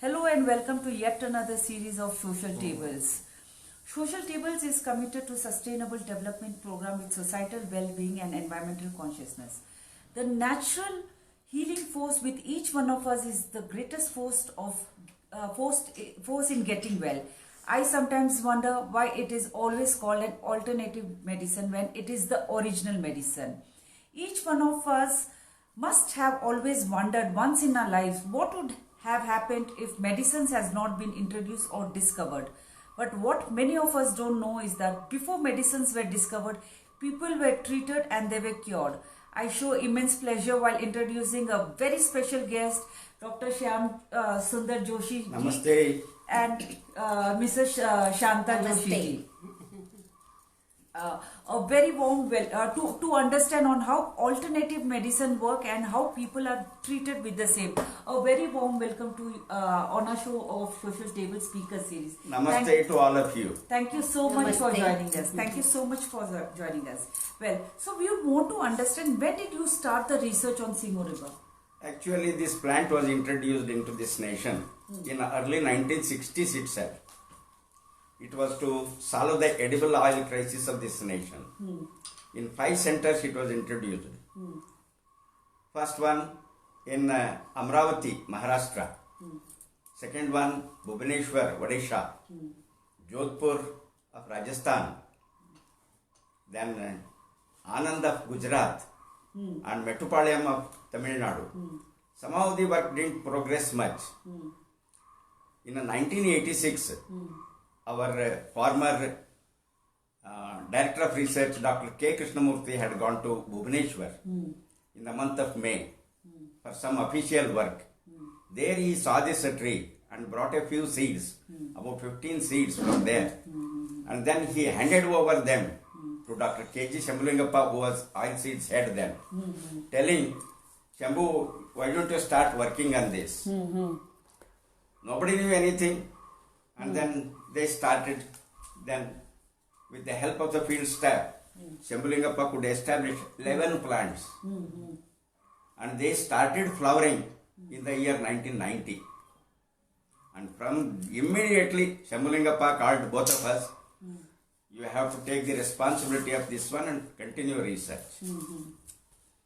Hello and welcome to yet another series of Social Tables. Social Tables is committed to sustainable development program with societal well-being and environmental consciousness. The natural healing force with each one of us is the greatest force in getting well. I sometimes wonder why it is always called an alternative medicine when it is the original medicine. Each one of us must have always wondered once in our lives what would have happened if medicines has not been introduced or discovered. But what many of us don't know is that before medicines were discovered, people were treated and they were cured. I show immense pleasure while introducing a very special guest, Dr. Shyamsundar Joshi. Namaste. And Mrs. Shanta Joshi. A very warm to understand on how alternative medicine work and how people are treated with the same. A very warm welcome to on our show of Social Table Speaker Series. Namaste to all of you. Thank you so much for joining us. Thank you so much for joining us. Well, so we want to understand, when did you start the research on Singhu River? Actually, this plant was introduced into this nation in early 1960s itself. It was to solve the edible oil crisis of this nation. In 5 centers it was introduced. First one in Amravati, Maharashtra. Second one, Bhubaneswar, Odisha. Jodhpur of Rajasthan. Then Anand of Gujarat. And Mettupalayam of Tamil Nadu. Somehow the work didn't progress much. In 1986, our former Director of Research, Dr. K. Krishnamurthy, had gone to Bhubaneswar in the month of May for some official work. There he saw this tree and brought a few seeds, about 15 seeds from there. And then he handed over them to Dr. K.G. Shambulingappa, who was oilseeds head then, telling, Shambhu, why don't you start working on this? Nobody knew anything. And then they started. Then with the help of the field staff, Shambulingappa could establish 11 plants. And they started flowering in the year 1990. And from immediately, Shambulingappa called both of us, you have to take the responsibility of this one and continue research.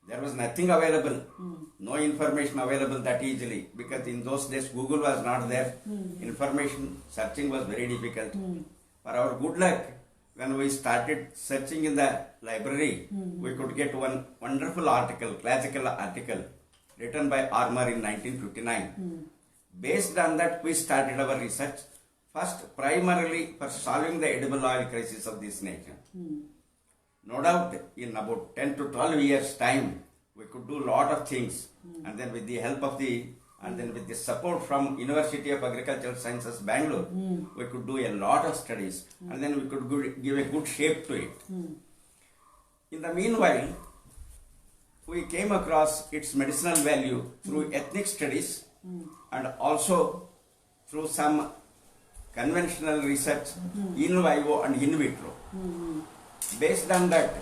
There was nothing available, no information available that easily, because in those days Google was not there. Information searching was very difficult. For our good luck, when we started searching in the library, we could get one wonderful article, classical article, written by Armour in 1959. Based on that, we started our research, first primarily for solving the edible oil crisis of this nation. No doubt, in about 10 to 12 years' time, we could do a lot of things. And then with the help of with the support from University of Agricultural Sciences, Bengaluru, we could do a lot of studies. And then we could give a good shape to it. In the meanwhile, we came across its medicinal value through ethnic studies and also through some conventional research in vivo and in vitro. Based on that,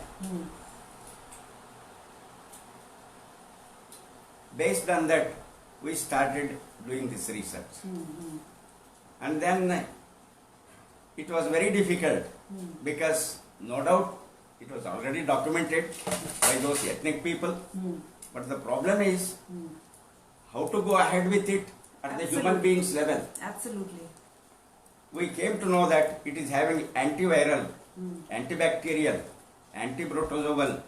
we started doing this research. And then it was very difficult because no doubt it was already documented by those ethnic people. But the problem is how to go ahead with it at the human beings level. Absolutely. We came to know that it is having antiviral, antibacterial, antiprotozoal,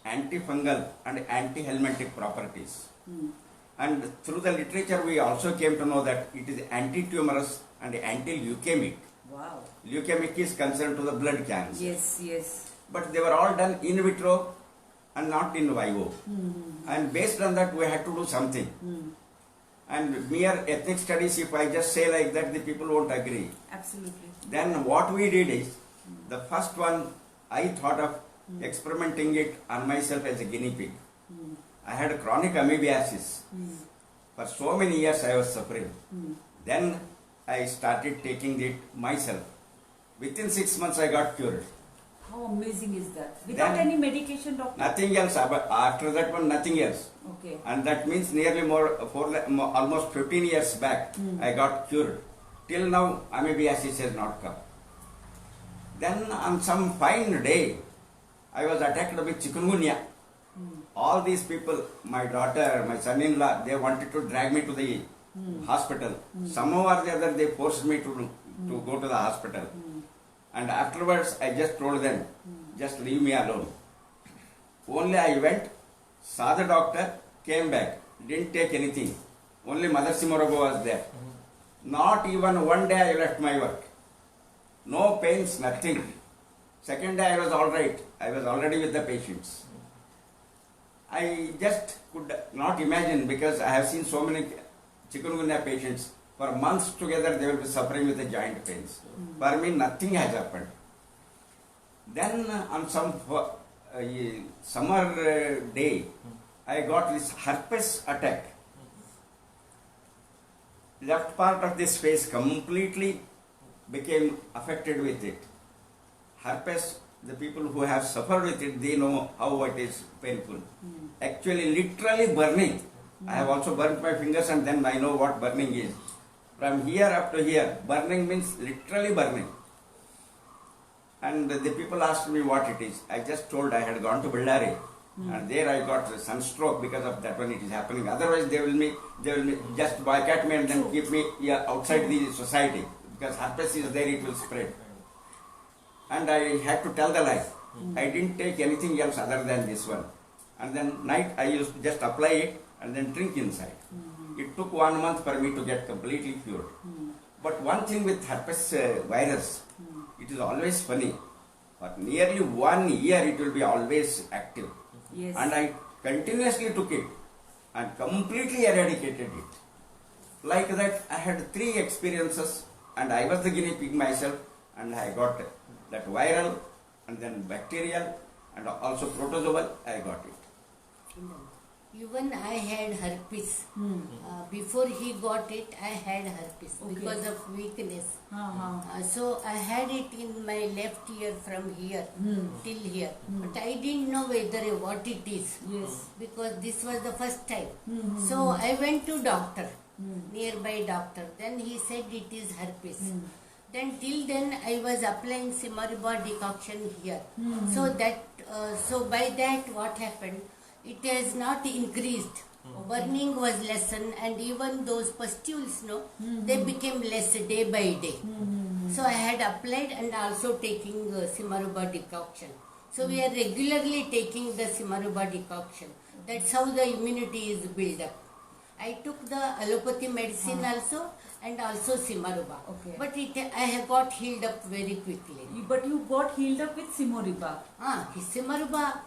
antifungal and anti-helmintic properties. And through the literature we also came to know that it is anti-tumorous and anti-leukemic. Wow. Leukemic is concerned to the blood cancer. Yes, yes. But they were all done in vitro and not in vivo. And based on that we had to do something. And mere ethnic studies, if I just say like that, the people won't agree. Absolutely. Then what we did is, the first one I thought of experimenting it on myself as a guinea pig. I had chronic amoebiasis. For so many years I was suffering. Then I started taking it myself. Within 6 months I got cured. How amazing is that? Without any medication, doctor? Nothing else. After that one, nothing else. Okay. And that means nearly almost 15 years back, I got cured. Till now, amoebiasis has not come. Then on some fine day, I was attacked with chikungunya. All these people, my daughter, my son-in-law, they wanted to drag me to the hospital. Somehow or the other, they forced me to go to the hospital. And afterwards, I just told them, just leave me alone. Only I went, saw the doctor, came back, didn't take anything. Only Mother Simorogo was there. Not even one day I left my work. No pains, nothing. Second day I was all right. I was already with the patients. I just could not imagine, because I have seen so many chikungunya patients. For months together they will be suffering with the joint pains. For me nothing has happened. Then on some summer day, I got this herpes attack. Left part of this face completely became affected with it. Herpes, the people who have suffered with it, they know how it is painful. Actually, literally burning. I have also burnt my fingers, and then I know what burning is. From here up to here, burning means literally burning. And the people asked me what it is. I just told I had gone to Bellary. And there I got sunstroke because of that when it is happening. Otherwise they will just boycott me and then keep me outside the society. Because herpes is there, it will spread. And I had to tell the lie. I didn't take anything else other than this one. And then night I used to just apply it and then drink inside. It took 1 month for me to get completely cured. But one thing with herpes virus, it is always funny. For nearly 1 year it will be always active. Yes. And I continuously took it and completely eradicated it. Like that, I had 3 experiences, and I was the guinea pig myself, and I got that viral and then bacterial and also protozoal. I got it. Even I had herpes. Before he got it, I had herpes because of weakness. So I had it in my left ear from here till here. But I didn't know what it is. Yes. Because this was the first time. So I went to doctor, nearby doctor. Then he said it is herpes. Then till then I was applying Simariba decoction here. So by that what happened? It has not increased. Burning was lessened, and even those pustules, they became less day by day. So I had applied and also taking Simaruba decoction. So we are regularly taking the Simaruba decoction. That's how the immunity is built up. I took the allopathy medicine also, and also Simaruba. But I have got healed up very quickly. But you got healed up with Simoriba. Simaruba.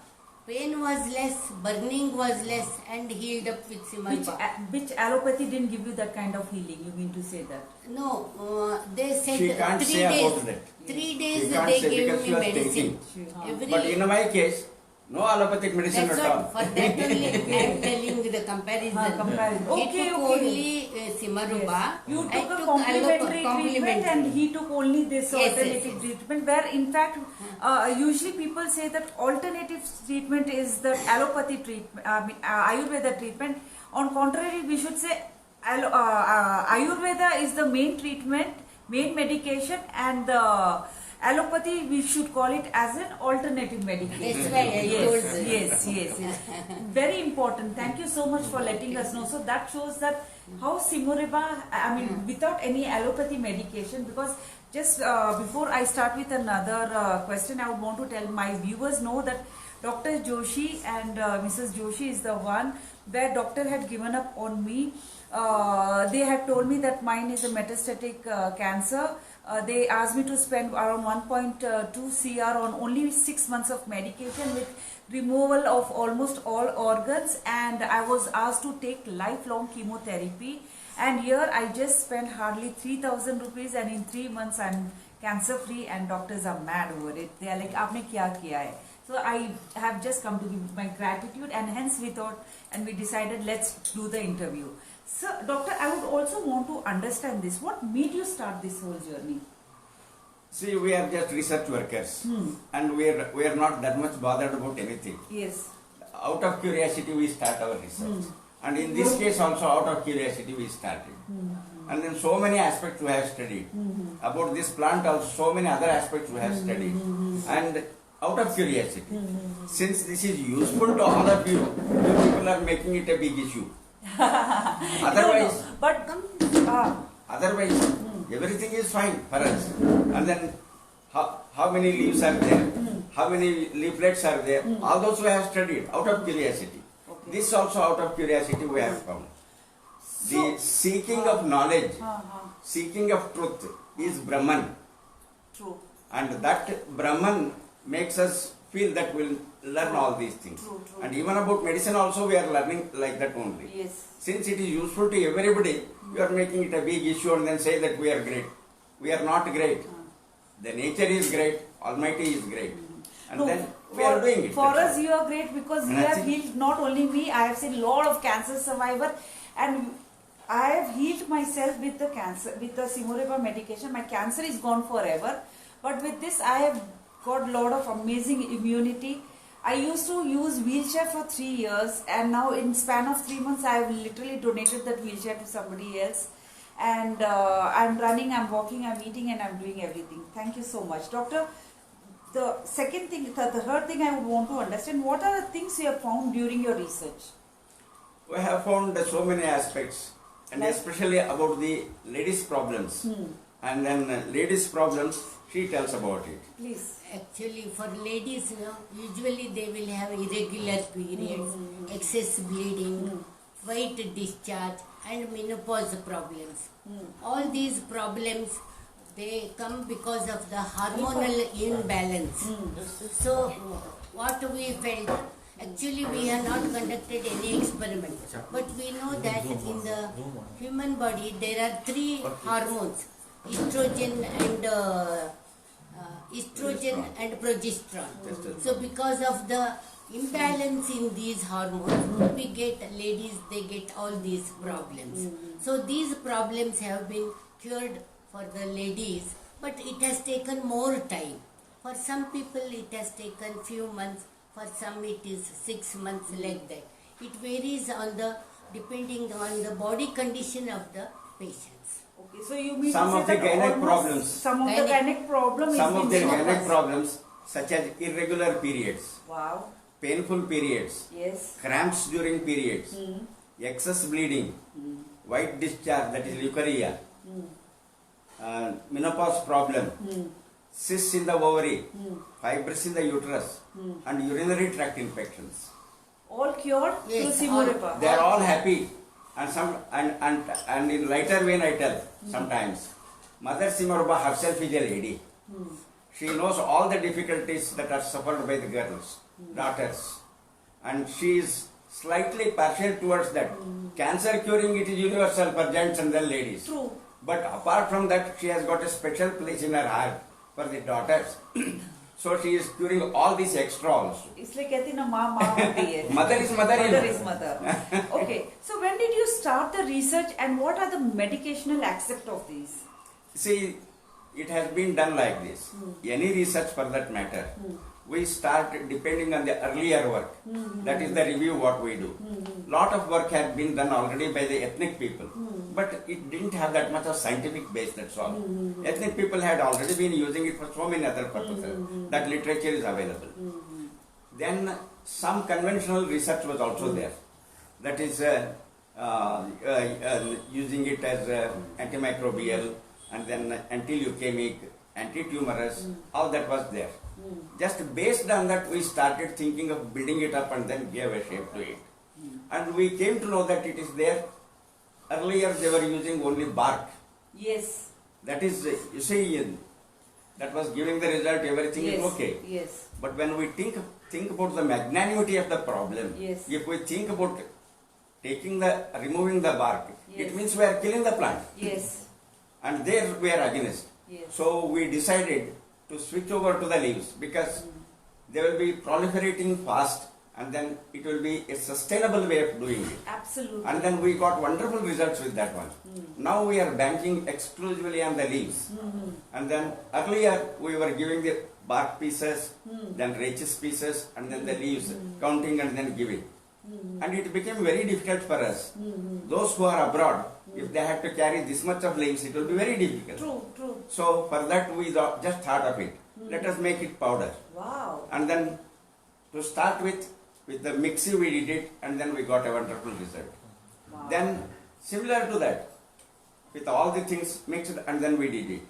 Pain was less, burning was less, and healed up with Simariba. Which allopathy didn't give you that kind of healing? You mean to say that? No, they said She can't 3 say days. about that. 3 days She can't they say gave because me she was medicine. taking. But in my case, no allopathic medicine That's at all. what, for that only I am telling the comparison. He took only Simaruba. You I took a complementary treatment, and he took only this alternative treatment, where in fact usually people say that alternative treatment is the allopathy treatment, Ayurveda treatment. On contrary, we should say Ayurveda is the main treatment, main medication, and the allopathy we should call it as an alternative medication. That's why I told you. Yes. Very important. Thank you so much for letting us know. So that shows that how Simoriba, without any allopathy medication, because just before I start with another question, I would want to tell my viewers know that Dr. Joshi and Mrs. Joshi is the one where doctor had given up on me. They had told me that mine is a metastatic cancer. They asked me to spend around 1.2 CR on only 6 months of medication with removal of almost all organs, and I was asked to take lifelong chemotherapy. And here I just spent hardly 3,000 rupees, and in 3 months I'm cancer free, and doctors are mad over it. They are like, "Aapne kya kiya hai?" So I have just come to give my gratitude, and hence we thought and we decided let's do the interview. So doctor, I would also want to understand this. What made you start this whole journey? See, we are just research workers, and we are not that much bothered about anything. Yes. out of curiosity we start our research. And in this case also out of curiosity we started. And then so many aspects we have studied. About this plant also so many other aspects we have studied. And out of curiosity. Since this is useful to all of you, you people are making it a big issue. Otherwise, No, but otherwise everything is fine for us. And then how many leaves are there? How many leaflets are there? All those we have studied out of curiosity. Okay. This also out of curiosity we have found. The seeking of knowledge, seeking of truth is Brahman. True. And that Brahman makes us feel that we'll learn all these things. True. And even about medicine also we are learning like that only. Yes. Since it is useful to everybody, you are making it a big issue and then say that we are great. We are not great. The nature is great, Almighty is great. And No, then we are doing it. For that's us, all. you are great because And you that's have it. healed not only me. I have seen a lot of cancer survivor, and I have healed myself with the cancer with the Simoreba medication. My cancer is gone forever, but with this, I have got a lot of amazing immunity. I used to use wheelchair for 3 years, and now in span of 3 months, I have literally donated that wheelchair to somebody else. And I'm running, I'm walking, I'm eating, and I'm doing everything. Thank you so much, doctor. The second thing, the third thing I would want to understand, what are the things you have found during your research? We have found so many aspects, and Like? especially about the ladies' problems. And then ladies' problems, she tells about it. Please. Actually, for ladies, usually they will have irregular periods, excess bleeding, white discharge, and menopause problems. All these problems, they come because of the hormonal imbalance. So, what we felt, actually we have not conducted any experiment, but we know that in the human body there are 3 hormones, estrogen and progesterone. So because of the imbalance in these hormones, we get ladies, they get all these problems. So these problems have been cured for the ladies, but it has taken more time. For some people it has taken few months, for some it is 6 months, like that. It varies on the depending on the body condition of the patients. Okay, so you mean Some to of say the that gynec almost problems. Some of the gynec problem Some is of the being gynec solved. problems, such as irregular periods, Wow. painful periods, Yes. cramps during periods, excess bleeding, white discharge, that is leukorrhea, menopause problem, cysts in the ovary, fibers in the uterus, and urinary tract infections. All cured Yes, through all. Simoreba. They are all happy, and in lighter vein I tell sometimes, Mother Simoreba herself is a lady. She knows all the difficulties that are suffered by the girls, daughters, and she is slightly partial towards that. Cancer curing, it is universal for gents and the ladies. True. But apart from that, she has got a special place in her heart for the daughters. So she is curing all these extra also. इसलिए कहती ना माँ माँ होती है. Mother is mother. Mother is mother. Okay. So when did you start the research and what are the medicational aspect of these? See, it has been done like this. Any research for that matter, we start depending on the earlier work. That is the review what we do. Lot of work has been done already by the ethnic people, but it didn't have that much of scientific base, that's all. Ethnic people had already been using it for so many other purposes. That literature is available. Then some conventional research was also there. That is using it as antimicrobial and then anti-leukemic, anti-tumorous, all that was there. Just based on that, we started thinking of building it up and then gave a shape to it. And we came to know that it is there. Earlier they were using only bark. Yes. That is, you see, that was giving the result, everything Yes. is okay. Yes. But when we think about the magnanimity of the problem, Yes. if we think about removing the bark, Yes. it means we are killing the plant. Yes. And there we are against. Yes. So we decided to switch over to the leaves because they will be proliferating fast and then it will be a sustainable way of doing it. Absolutely. And then we got wonderful results with that one. Now we are banking exclusively on the leaves. And then earlier we were giving the bark pieces, then rachis pieces, and then the leaves, counting and then giving. And it became very difficult for us. Those who are abroad, if they had to carry this much of leaves, it will be very difficult. True. So for that we just thought of it. Let us make it powder. Wow. And then to start with the mixie we did it, and then we got a wonderful result. Wow. Then similar to that, with all the things mixed, and then we did it.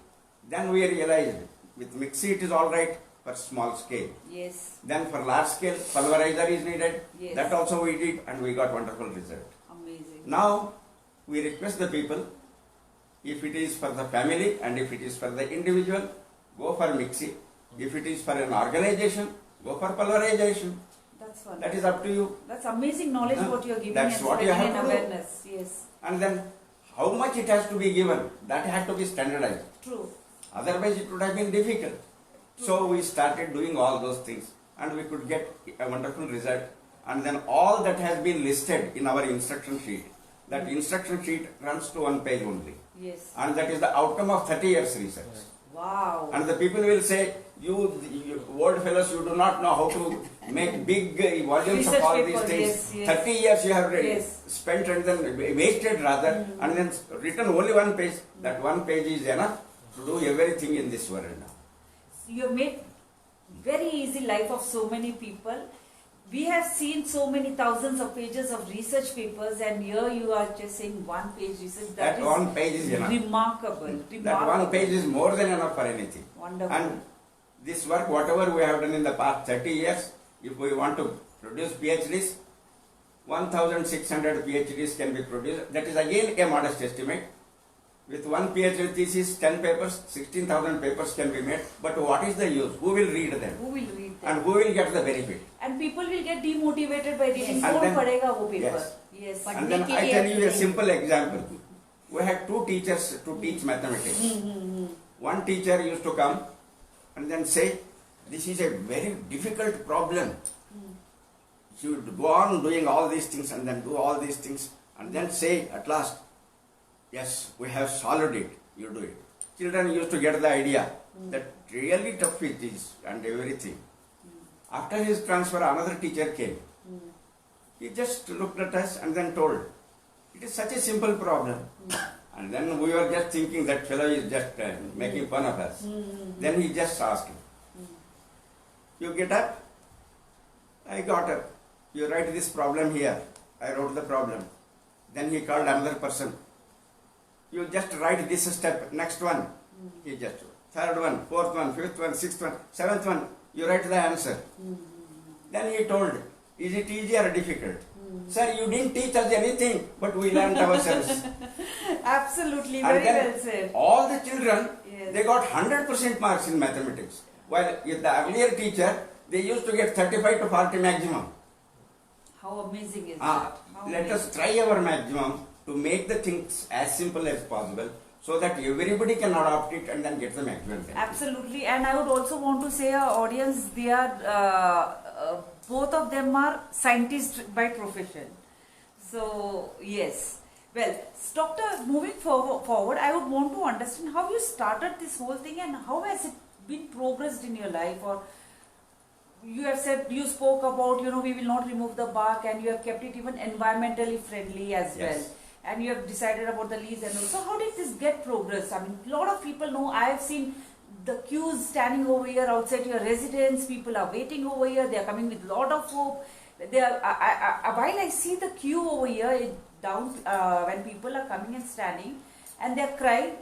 Then we realized with mixie it is all right for small scale. Yes. Then for large scale, pulverizer is needed. Yes. That also we did, and we got wonderful result. Amazing. Now we request the people, if it is for the family and if it is for the individual, go for mixie. If it is for an organization, go for pulverization. That's wonderful. That is up to you. That's amazing knowledge what you're giving That's and what you spreading have and to do. awareness. Yes. And then how much it has to be given, that has to be standardized. True. Otherwise it would have been difficult. So we started doing all those things, and we could get a wonderful result. And then all that has been listed in our instruction sheet. That instruction sheet runs to one page only. Yes. And that is the outcome of 30 years research. Wow. And the people will say, you old fellows, you do not know how to make big volumes Research of all paper, these things. yes, yes. 30 years you have Yes. spent and then wasted rather, and then written only one page. That one page is enough to do everything in this world now. You have made very easy life of so many people. We have seen so many thousands of pages of research papers, and here you are just saying one page research. That is one page is enough. remarkable. That one page is more than enough for anything. Wonderful. And this work, whatever we have done in the past 30 years, if we want to produce PhDs, 1,600 PhDs can be produced. That is again a modest estimate. With one PhD thesis, 10 papers, 16,000 papers can be made. But what is the use? Who will read them? Who will read them? And who will get the benefit? And people will get demotivated by reading. Yes. And Kaun then- padhega wo paper? yes. Yes. But And then make it I tell you a everything. simple example. We had two teachers to teach mathematics. One teacher used to come and then say, this is a very difficult problem. You would go on doing all these things and then do all these things and then say at last, yes, we have solved it, you do it. Children used to get the idea that really tough it is and everything. After his transfer, another teacher came. He just looked at us and then told, it is such a simple problem. And then we were just thinking that fellow is just making fun of us. Then he just asked, you get up? I got up. You write this problem here. I wrote the problem. Then he called another person. You just write this step, next one. He just, third one, fourth one, fifth one, sixth one, seventh one. You write the answer. Then he told, is it easy or difficult? Sir, you didn't teach us anything, but we learned ourselves. Absolutely, And very then well said. all the children, Yes. they got 100% marks in mathematics. While with the earlier teacher, they used to get 35 to 40 maximum. How amazing is Ah, that? How let amazing. us try our maximum to make the things as simple as possible so that everybody can adopt it and then get the maximum benefit. Absolutely, and I would also want to say our audience, they are both of them are scientists by profession. So yes, well, Doctor, moving forward, I would want to understand how you started this whole thing and how has it been progressed in your life. Or you have said, you spoke about, we will not remove the bark, and you have kept it even environmentally friendly as Yes. well. And you have decided about the leaves and all. So how did this get progress? I mean, a lot of people know. I have seen the queues standing over here outside your residence. People are waiting over here. They are coming with a lot of hope. They are, while I see the queue over here when people are coming and standing and they are crying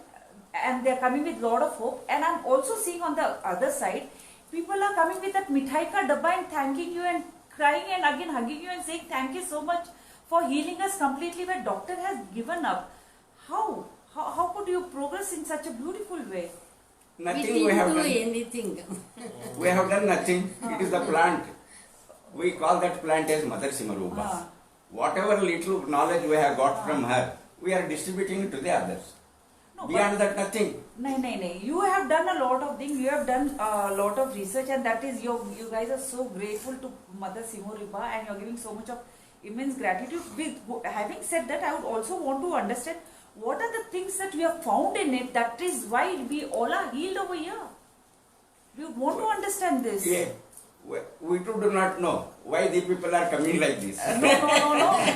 and they are coming with a lot of hope. And I'm also seeing on the other side, people are coming with that mithai ka dabba and thanking you and crying and again hugging you and saying thank you so much for healing us completely, where doctor has given up. How could you progress in such a beautiful way? Nothing we have didn't do done. anything. We have done nothing. It is the plant. We call that plant as Mother Simarupa. Ah. Whatever little knowledge we have got from her, we are distributing it to the others. No, Beyond that, nothing. No. You have done a lot of things. You have done a lot of research, and that is you guys are so grateful to Mother Simuriba, and you're giving so much of immense gratitude. With having said that, I would also want to understand what are the things that we have found in it. That is why we all are healed over here. We want to understand this. Yeah. We too do not know why the people are coming like this. No.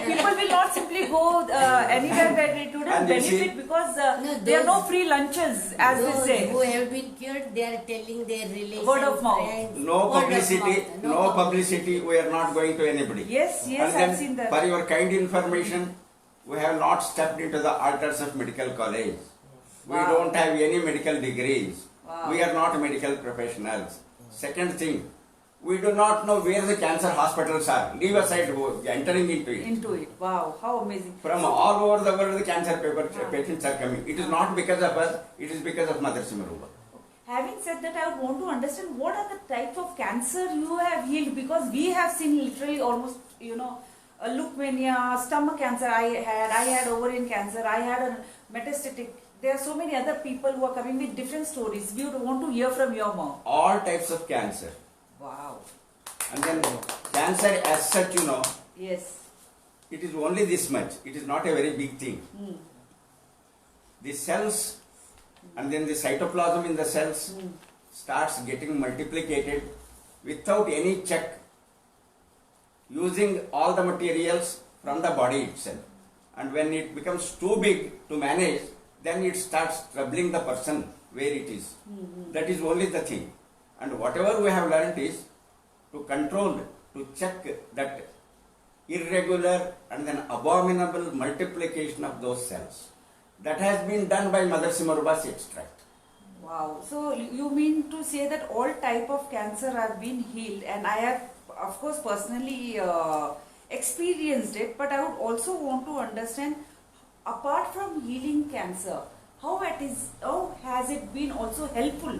People will not simply go anywhere where they couldn't And you benefit see- because No, there are no those- free lunches, as they Those say. who have been cured, they are telling their relations, Word of mouth. friends, No word of publicity, mouth, no publicity, we are not going to anybody. Yes, And I've then, seen that. for your kind information, we have not stepped into the altars of medical college. We Wow. don't have any medical degrees. Wow. We are not medical professionals. Second thing, we do not know where the cancer hospitals are. Leave aside entering into it. Into it. Wow, how amazing. From all over the world, the cancer patients are coming. It is not because of us, it is because of Mother Simaruba. Having said that, I would want to understand what are the types of cancer you have healed, because we have seen literally almost, leukemia, stomach cancer I had ovarian cancer, I had a metastatic. There are so many other people who are coming with different stories. We would want to hear from your mouth. All types of cancer. Wow. And then cancer as such, Yes. it is only this much. It is not a very big thing. The cells and then the cytoplasm in the cells starts getting multiplicated without any check, using all the materials from the body itself. And when it becomes too big to manage, then it starts troubling the person where it is. That is only the thing. And whatever we have learnt is to control, to check that irregular and then abominable multiplication of those cells. That has been done by Mother Simaruba's extract. Wow. So you mean to say that all type of cancer have been healed, and I have, of course, personally experienced it, but I would also want to understand, apart from healing cancer, how has it been also helpful?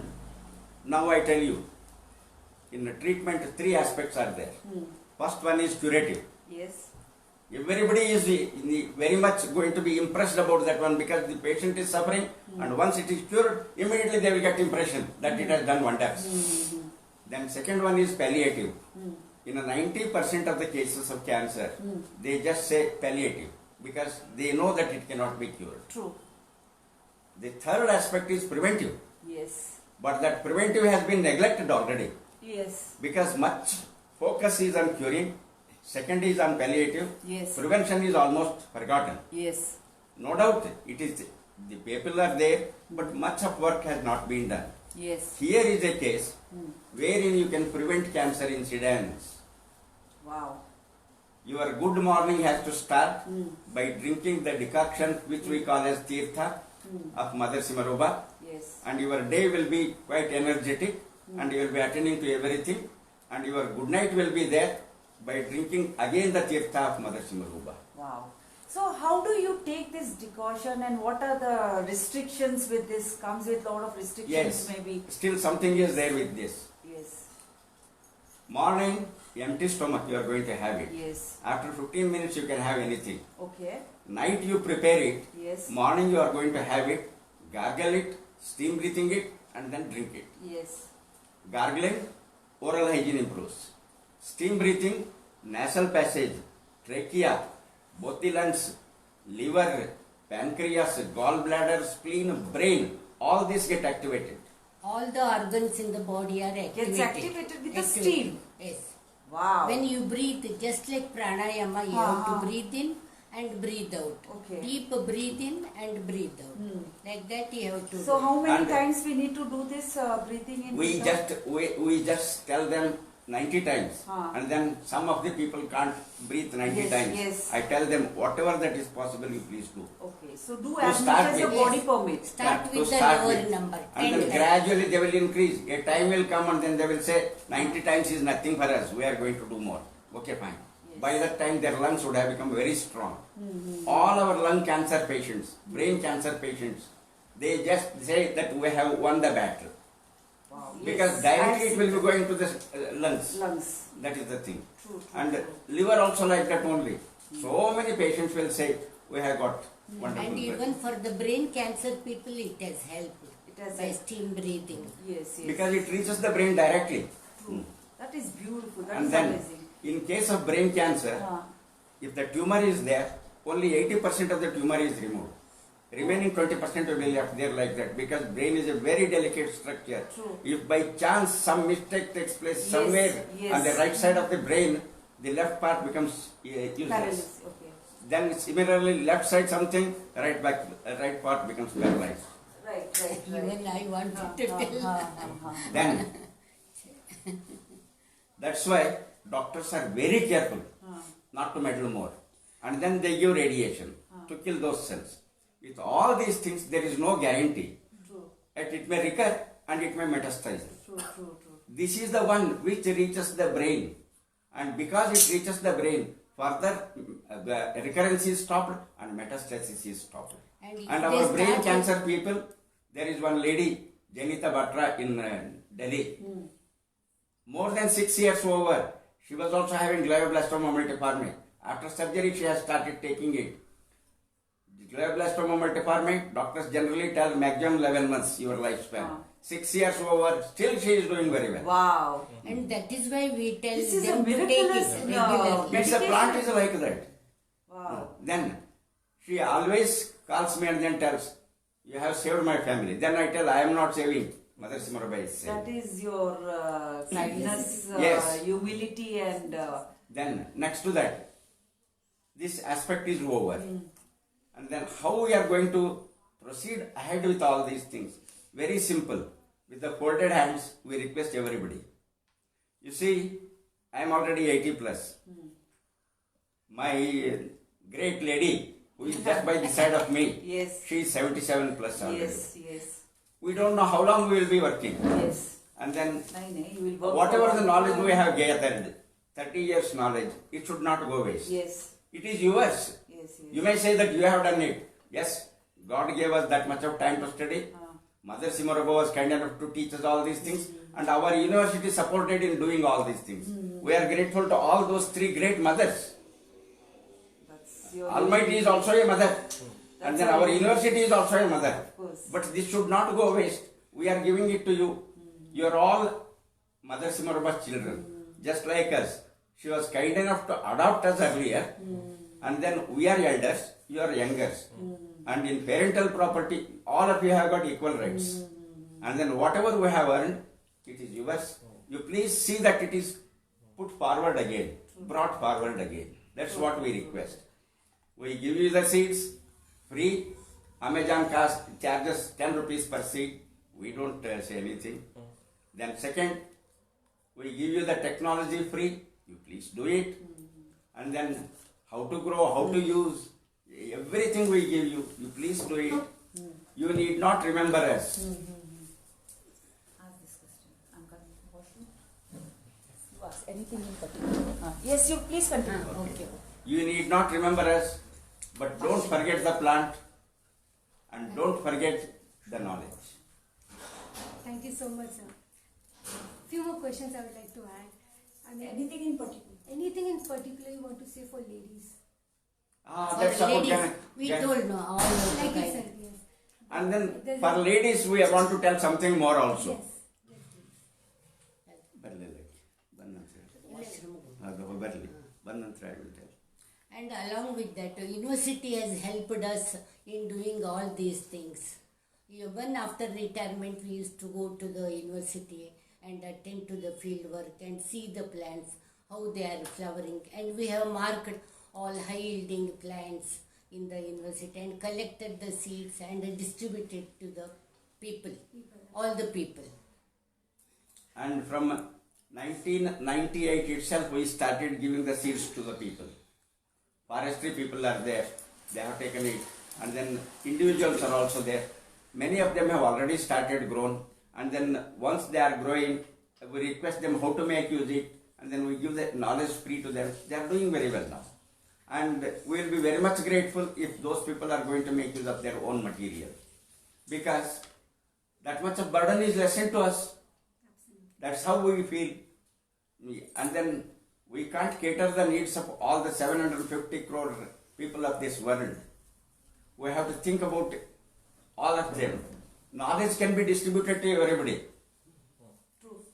Now I tell you, in the treatment, 3 aspects are there. First one is curative. Yes. Everybody is very much going to be impressed about that one because the patient is suffering, and once it is cured, immediately they will get impression that it has done wonders. Then second one is palliative. In 90% of the cases of cancer, they just say palliative because they know that it cannot be cured. True. The third aspect is preventive. Yes. But that preventive has been neglected already Yes. because much focus is on curing, second is on palliative, Yes. prevention is almost forgotten. Yes. No doubt it is, the people are there, but much of work has not been done. Yes. Here is a case wherein you can prevent cancer incidence. Wow. Your good morning has to start by drinking the decoction which we call as tirtha of Mother Simaruba, Yes. and your day will be quite energetic and you will be attending to everything, and your good night will be there by drinking again the tirtha of Mother Simaruba. Wow. So how do you take this decoction, and what are the restrictions with this? Comes with a lot of restrictions, Yes, maybe. still something is there with this. Yes. Morning, empty stomach you are going to have it. Yes. After 15 minutes you can have anything. Okay. Night you prepare it. Yes. Morning you are going to have it, gargle it, steam breathing it, and then drink it. Yes. Gargling, oral hygiene improves. Steam breathing, nasal passage, trachea, both the lungs, liver, pancreas, gallbladder, spleen, brain, all these get activated. All the organs in the body are activated. Gets activated with the steam. Yes. Wow. When you breathe, just like pranayama, you have to breathe in and breathe out. Okay. Deep breathe in and breathe out. Like that you have to So do. how many And times we need to do this breathing in? We just tell them 90 times, and then some of the people can't breathe 90 Yes, times. yes. I tell them whatever that is possible, you please do. Okay. So do To as much start as your with. body Yes. permits. Start To with the start lower with. number. And 10 then times. gradually they will increase. A time will come and then they will say 90 times is nothing for us. We are going to do more. Okay, fine. Yes. By that time their lungs would have become very strong. All our lung cancer patients, brain cancer patients, they just say that we have won the battle. Wow. Because Yes, directly I've it will seen be going to the lungs. lungs. That is the thing. True, true, And true. liver also like that only. So many patients will say, we have got Wonderful. And even for the brain cancer people, it has helped. It has by helped. steam breathing. Yes, yes. Because it reaches the brain directly. True. That is beautiful. That And is then, amazing. in case of brain cancer, if the tumor is there, only 80% of the tumor is removed. Remaining 20% will be left there like that, because brain is a very delicate structure. True. If by chance some mistake takes place Yes, somewhere yes. on the right side of the brain, the left part becomes useless. Paralysis. Okay. Then similarly, left side something, right part becomes paralyzed. Right. Even I wanted to tell. Then, that's why doctors are very careful not to meddle more. And then they give radiation to kill those cells. With all these things, there is no guarantee. True. That it may recur and it may metastasize. True. This is the one which reaches the brain. And because it reaches the brain, further the recurrence is stopped and metastasis is stopped. And our brain cancer people, there is one lady, Janita Batra in Delhi. More than 6 years over, she was also having glioblastoma multiforme. After surgery, she has started taking it. Glioblastoma multiforme, doctors generally tell maximum 11 months your lifespan. 6 years over, still she is doing very well. Wow. And that is why we tell This is a them to take miraculous, it regularly. It's a plant is like that. Wow. Then she always calls me and then tells, you have saved my family. Then I tell, I am not saving. Mother Simarabai is That saving. is your kindness, Yes. humility, and Then next to that, this aspect is over. And then how we are going to proceed ahead with all these things? Very simple. With the folded hands, we request everybody. You see, I am already 80 plus. My great lady, who is just by the side of me, yes, she is 77 plus already. yes, We don't know how long we will be working. yes. And then You will work whatever for- the knowledge we have gathered, 30 years knowledge, it should not go waste. Yes, It is yours. yes. You may say that you have done it. Yes, God gave us that much of time to study. Mother Simaraba was kind enough to teach us all these things, and our university supported in doing all these things. We are grateful to all those three great mothers. That's your Almighty is also a mother, and then our university is also a mother. Of course. But this should not go waste. We are giving it to you. You are all Mother Simaraba's children, just like us. She was kind enough to adopt us earlier, and then we are elders, you are youngers. And in parental property, all of you have got equal rights. And then whatever we have earned, it is yours. You please see that it is put forward again, brought forward again. That's what we request. We give you the seeds free. Amazon charges 10 rupees per seed. We don't say anything. Then second, we give you the technology free. You please do it. And then how to grow, how to use, everything we give you. You please do it. You need not remember us. Ask this question. I'm coming to washroom. You ask anything in particular. Yes, you please continue. Okay. You need not remember us, but don't forget the plant and don't forget the knowledge. Thank you so much, sir. Few more questions I would like to add. I mean, Anything in particular? anything in particular you want to say for ladies? Ah, For that's the about ladies, we told no, all of Like the you guys. said, yes. And then for ladies, we want to tell something more also. Yes. And along with that, university has helped us in doing all these things. Even after retirement, we used to go to the university and attend to the field work and see the plants, how they are flowering. And we have marked all high yielding plants in the university and collected the seeds and distributed to the people, all the people. And from 1998 itself, we started giving the seeds to the people. Forestry people are there, they have taken it. And then individuals are also there. Many of them have already started grown. And then once they are growing, we request them how to make use it. And then we give the knowledge free to them. They are doing very well now. And we will be very much grateful if those people are going to make use of their own material. Because that much of burden is lessened to us. That's how we feel. And then we can't cater the needs of all the 750 crore people of this world. we have to think about all of them. Knowledge can be distributed to everybody.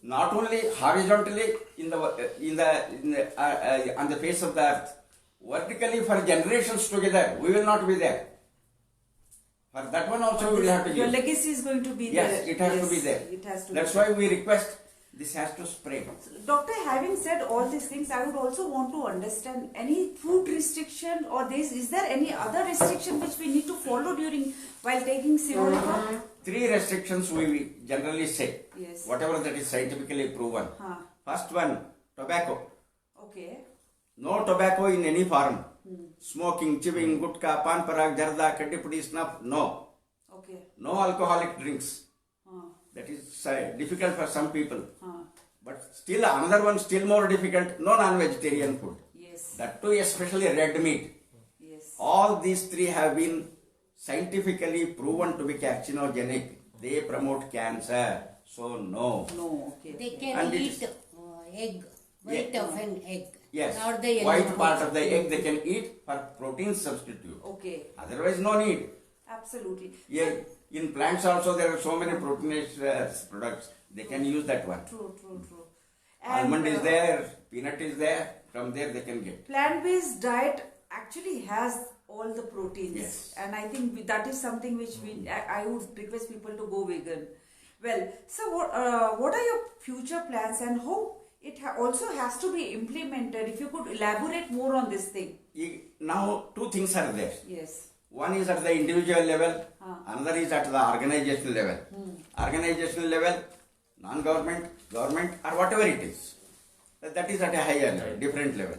Not only horizontally on the face of the earth, vertically for generations together, we will not be there. For that one also we will have to Your give. legacy is going to be Yes, there. it has to be there. It has to That's be why we request this has to spread. Doctor, having said all these things, I would also want to understand any food restriction or is there any other restriction which we need to follow while taking Simorica? 3 restrictions we generally say. Yes. Whatever that is scientifically proven. First one, tobacco. Okay. No tobacco in any form. Smoking, chewing, gutka, pan parag, jarda, kaddipudi, snuff, no. Okay. No alcoholic drinks. That is difficult for some people. But still another one still more difficult, no non-vegetarian food. Yes. That too especially red meat. Yes. All these 3 have been scientifically proven to be carcinogenic. They promote cancer. So no. No, okay. They can And it eat egg, white of an egg. Yes, Not the yellow white part part. of the egg they can eat for protein substitute. Okay. Otherwise no need. Absolutely. Yeah, in plants also there are so many proteinous products. They can use that one. True. Almond is there, peanut is there. From there they can get. Plant-based diet actually has all the proteins. Yes. And I think that is something which I would request people to go vegan. Well, so what are your future plans and how it also has to be implemented? If you could elaborate more on this thing. Now 2 things are there. Yes. One is at the individual level, another is at the organizational level. Organizational level, non-government, government or whatever it is. That is at a higher level, different level.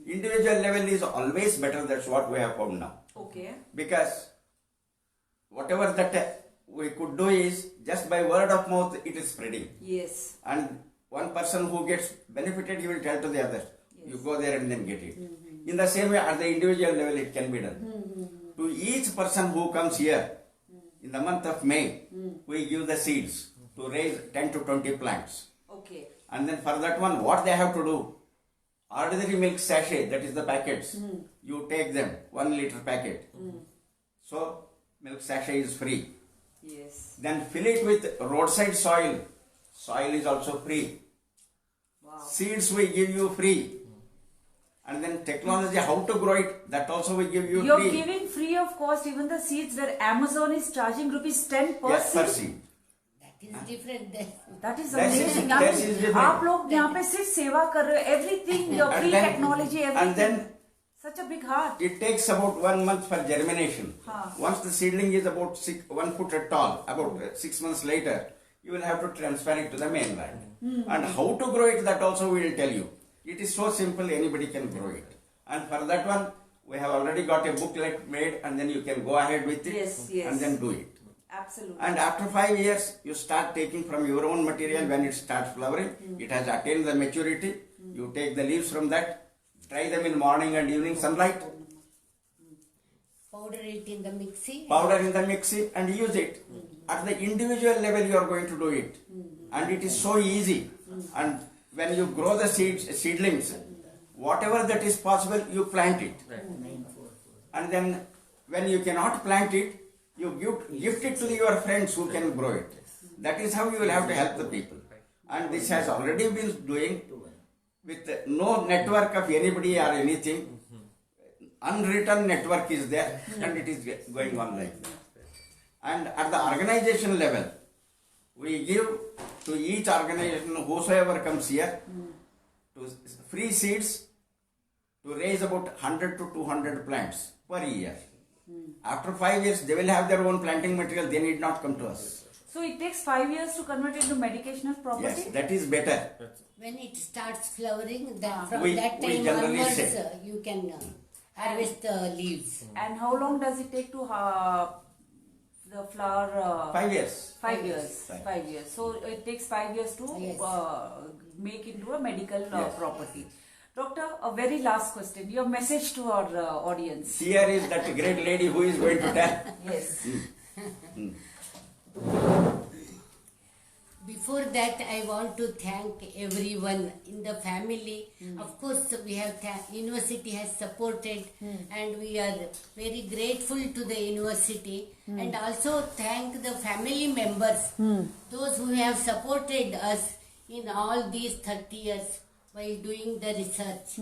Individual level is always better, that's what we have found now. Okay. Because whatever that we could do is just by word of mouth it is spreading. Yes. And one person who gets benefited, he will tell to the other. Yes. You go there and then get it. In the same way at the individual level it can be done. To each person who comes here in the month of May, we give the seeds to raise 10 to 20 plants. Okay. And then for that one, what they have to do, ordinary milk sachet, that is the packets, you take them, 1 liter packet. So milk sachet is free. Yes. Then fill it with roadside soil. Soil is also free. Wow. Seeds we give you free. And then technology, how to grow it, that also we give you You're free. giving free of cost even the seeds that Amazon is charging rupees 10 per Yes, per seed. seed. That is different then. That is That is- amazing. that is different. आप लोग यहाँ पे सिर्फ सेवा कर रहे हो, everything, your And free then- technology, and everything. then Such a big heart. it takes about 1 month for germination. Huh. Once the seedling is about 1 foot tall, about 6 months later, you will have to transfer it to the mainland. And how to grow it, that also we will tell you. It is so simple, anybody can grow it. And for that one, we have already got a booklet made, and then you can go ahead with it Yes, yes. and then do it. Absolutely. And after 5 years, you start taking from your own material when it starts flowering. It has attained the maturity. You take the leaves from that, dry them in morning and evening sunlight, Powder it in the mixie. powder in the mixie and use it. At the individual level, you are going to do it. And it is so easy. And when you grow the seedlings, whatever that is possible, you plant it. And then when you cannot plant it, you gift it to your friends who can grow it. That is how you will have to help the people. And this has already been doing with no network of anybody or anything. Unwritten network is there and it is going on like that. And at the organization level, we give to each organization, whosoever comes here, to free seeds to raise about 100 to 200 plants per year. After 5 years, they will have their own planting material. They need not come to us. So it takes 5 years to convert it into medicinal property? Yes, that is better. When it starts flowering, then from We- that we time generally onwards, say. you can harvest the leaves. And how long does it take to the flower? 5 years. 5 years. Five. 5 years. So it takes 5 years to Yes. make into a medical Yes. property. Doctor, a very last question. Your message to our audience. Here is that great lady who is going to tell. Yes. Before that, I want to thank everyone in the family. Of course, we have university has supported, and we are very grateful to the university. And also thank the family members, those who have supported us in all these 30 years while doing the research.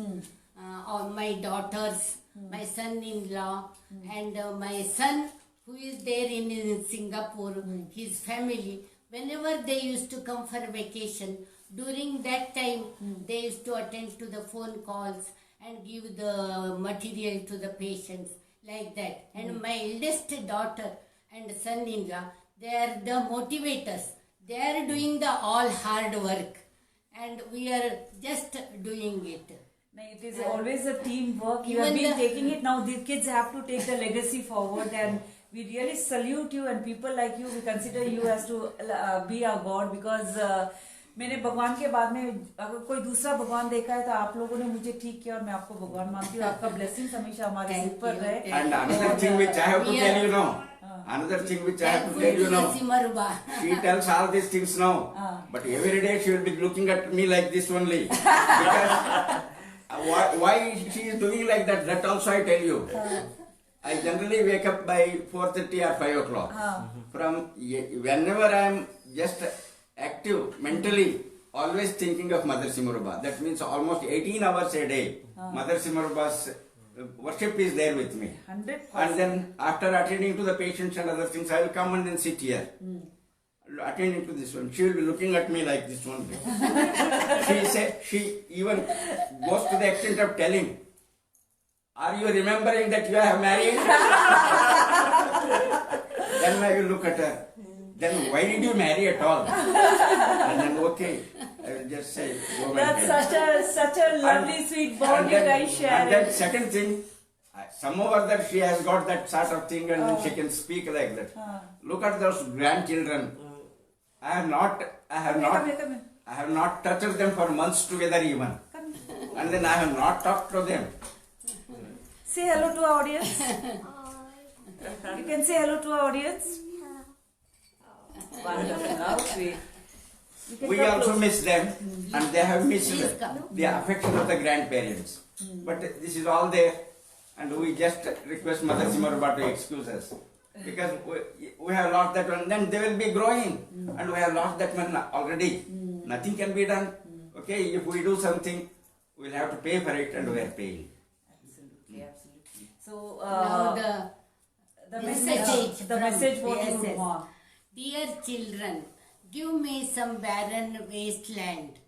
On my daughters, my son-in-law, and my son who is there in Singapore, his family. Whenever they used to come for vacation, during that time they used to attend to the phone calls and give the material to the patients, like that. And my eldest daughter and son-in-law, they are the motivators. They are doing the all hard work, and we are just doing it. It is always a teamwork. You have Even been taking it now. The kids have to take the legacy forward, and we really salute you. And people like you, we consider you as to be our God, because मैंने भगवान के बाद में अगर कोई दूसरा भगवान देखा है तो आप लोगों ने मुझे ठीक किया, और मैं आपको भगवान मानती हूँ. आपका ब्लेसिंग्स हमेशा हमारे सिर पर रहे. And another thing which I have to tell you now. Another thing which I have to tell you now. She tells all these things now, but every day she will be looking at me like this only. Because why she is doing like that? That also I tell you. I generally wake up by 4:30 or 5 o'clock. From whenever I am just active mentally, always thinking of Mother Simaruba. That means almost 18 hours a day. Mother Simaruba's worship is there with me. 100%. And then after attending to the patients and other things, I will come and then sit here. Attending to this one. She will be looking at me like this one. She even goes to the extent of telling, "Are you remembering that you have married?" Then I will look at her. Then why did you marry at all? And then okay, I will just say, go That's such a lovely, sweet bond you guys share. And then second thing, somehow that she has got that sort of thing, and then she can speak like that. Look at those grandchildren. I have not touched them for months together even. And then I have not talked to them. Say hello to our audience. You can say hello to our audience. Wonderful. How sweet. We also miss them, and they have missed the affection of the grandparents. But this is all there, and we just request Mother Simaruba to excuse us. Because we have lost that one, then they will be growing, and we have lost that one already. Nothing can be done. Okay, if we do something, we'll have to pay for it, and we are paying. Absolutely, absolutely. So, Now the message what yes, you want. Dear children, give me some barren wasteland.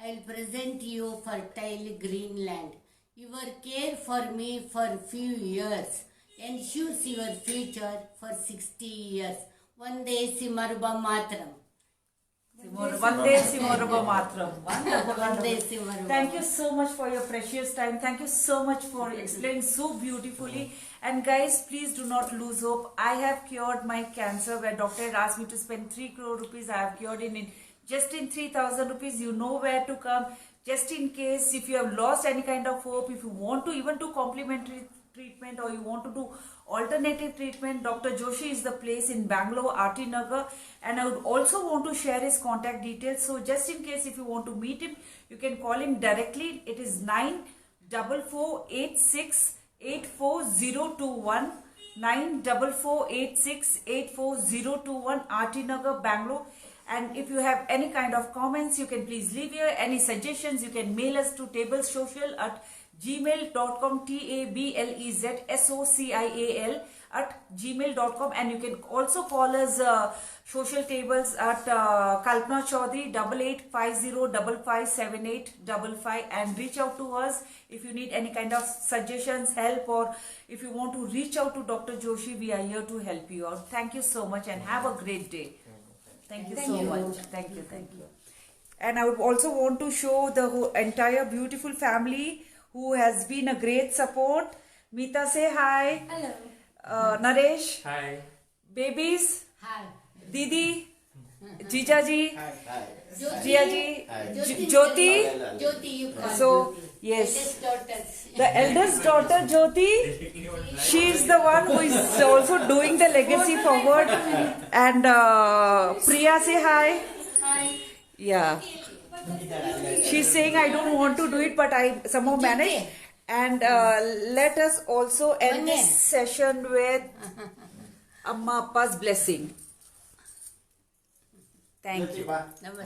I'll present you fertile green land. Your care for me for few years ensures your future for 60 years. Vande Simaruba Matram. Vande Simaruba Matram. Wonderful, Vande wonderful. Simaruba. Thank you so much for your precious time. Thank you so much for explaining so beautifully. And guys, please do not lose hope. I have cured my cancer, where doctor had asked me to spend 3 crore rupees. I have cured in just in 3,000 rupees. You know where to come. Just in case, if you have lost any kind of hope, if you want to even do complementary treatment, or you want to do alternative treatment, Dr. Joshi is the place in Bangalore, RT Nagar. And I would also want to share his contact details. So just in case, if you want to meet him, you can call him directly. It is 94486-84021, 94486-84021, RT Nagar, Bangalore. And if you have any kind of comments, you can please leave here. Any suggestions, you can mail us to tablesocial@gmail.com, tablesocial@gmail.com. And you can also call us Social Tables at Kalpana Chaudhary 8850557855, and reach out to us if you need any kind of suggestions, help, or if you want to reach out to Dr. Joshi. We are here to help you out. Thank you so much, and have a great day. Thank you so much. Thank you. And I would also want to show the whole entire beautiful family who has been a great support. Meeta, say hi. Hello. Naresh. Hi. Babies. Hi. Didi. Jijaji. Jiaji. Jyoti. Jyoti. Jyoti, you call So, Jyoti. yes. Eldest daughters. The eldest daughter, Jyoti, she is the one who is also doing the legacy forward. And Priya, say hi. Hi. Yeah. She's saying I don't want to do it, but I somehow managed. okay. And let us also end this session with Amma Appa's blessing. Thank you. Namaste.